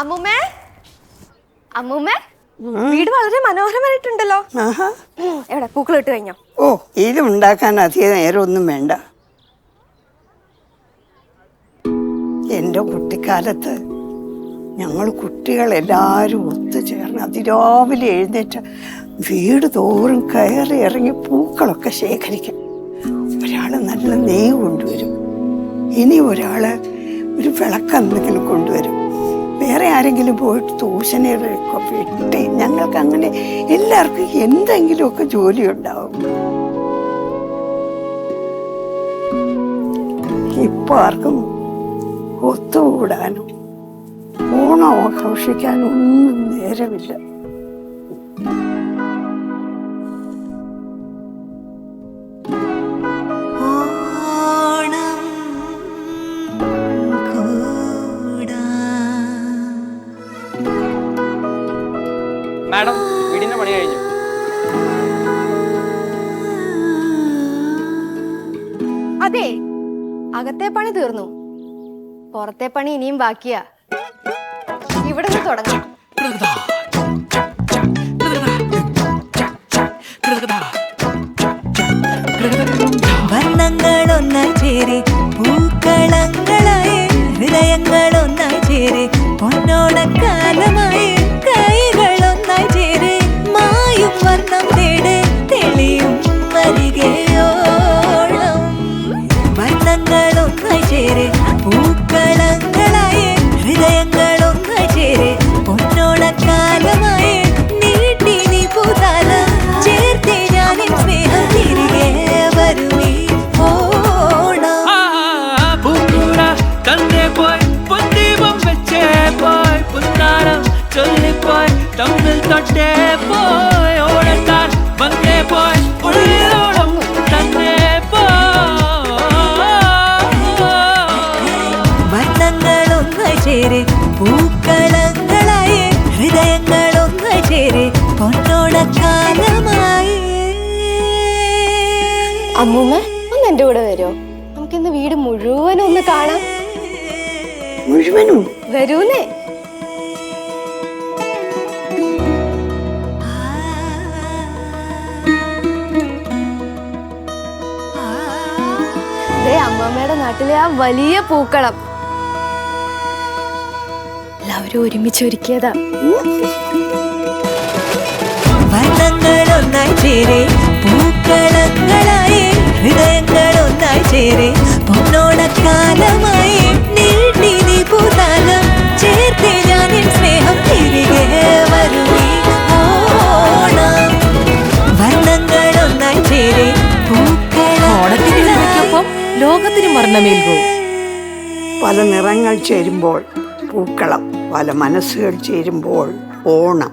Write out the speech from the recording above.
അമ്മൂമ്മേ അമ്മൂമ്മേ വീട് വളരെ മനോഹരമായിട്ടുണ്ടല്ലോ. എവിടെ പൂക്കൾ ഇട്ട് കഴിഞ്ഞോ? ഓ, ഇത് ഉണ്ടാക്കാൻ അധികം നേരമൊന്നും വേണ്ട. എൻ്റെ കുട്ടിക്കാലത്ത് ഞങ്ങൾ കുട്ടികളെല്ലാവരും ഒത്തുചേർന്ന് അതിരാവിലെ എഴുന്നേറ്റ് വീട് തോറും കയറി ഇറങ്ങി പൂക്കളൊക്കെ ശേഖരിക്കും. ഒരാൾ നല്ല നെയ്യ് കൊണ്ടുവരും, ഇനി ഒരാൾ ഒരു വിളക്കെന്തെങ്കിലും കൊണ്ടുവരും, വേറെ ആരെങ്കിലും പോയിട്ട് തൂശനയൊക്കെ വെട്ടി. ഞങ്ങൾക്ക് അങ്ങനെ എല്ലാവർക്കും എന്തെങ്കിലുമൊക്കെ ജോലി ഉണ്ടാവും. ഇപ്പോൾ ആർക്കും ഒത്തുകൂടാനും ഓണം ആഘോഷിക്കാനും ഒന്നും നേരമില്ല. മാഡം, വീടിന്റെ പണി കഴിഞ്ഞു. അതെ, അകത്തെ പണി തീർന്നു, പുറത്തെ പണി ഇനിയും ബാക്കിയാ. ഇവിടെ നിന്ന് തുടങ്ങാം. വർണ്ണങ്ങളൊന്നായി ചേരെ പൂക്കളങ്ങളായി ഹൃദയങ്ങളൊന്നായി ചേരെ പൊന്നോണക്കാലമായി കൈകളൊന്നായി ചേരെ മായും വർണ്ണം തേടെ തെളിയും വരികയോളം. വർണ്ണങ്ങളൊന്നായി ചേരെ പൂക്കളങ്ങളായി ഹൃദയങ്ങളൊന്നായി ചേരെ പൊന്നോണക്കാലമായി നീട്ടി നീ പൂതാലം ചേർത്തേ ഞാനിൻ സ്നേഹം തിരികെ വരുമീ ഓണം. പൂക്കൂട തന്നേ പോയി പൊന്തീപം വെച്ചേ പോയി പുന്നാരം ചൊല്ലിപ്പോയി തമ്മിൽ തൊട്ടേ പോയി ഓടത്താൻ വന്നേ പോയി ഉള്ളിലോളം തന്നേ വർണ്ണങ്ങളൊന്നായി ചേരെ പൂക്കളങ്ങളായി ഹൃദയങ്ങളൊന്നായി ചേരെ പൊന്നോണക്കാലമായി. അമ്മൂമ്മ ഒന്ന് എന്റെ കൂടെ വരുമോ? നമുക്കിന്ന് വീട് മുഴുവനും ഒന്ന് കാണാം. മുഴുവനും വരൂന്നേ. അമ്മമ്മയുടെ നാട്ടിലെ ആ വലിയ പൂക്കളം എല്ലാവരും ഒരുമിച്ച് ഒരുക്കിയതാ. വർണ്ണങ്ങളൊന്നായി ചേരെ പൂക്കളങ്ങളായി ഹൃദയങ്ങളൊന്നായി ചേരെ പൊന്നോണക്കാലമായി നീട്ടി നീ പൂതാലം ചേർത്തേ ഞാനിൻ സ്നേഹം തിരികെ വരുമീ ഓണം. വർണ്ണങ്ങളൊന്നായി ചേരെ ഓണത്തിനൊപ്പം ലോകത്തിനും വർണ്ണമേൽക്കൂ. പല നിറങ്ങൾ ചേരുമ്പോൾ പൂക്കളം, പല മനസ്സുകൾ ചേരുമ്പോൾ ഓണം.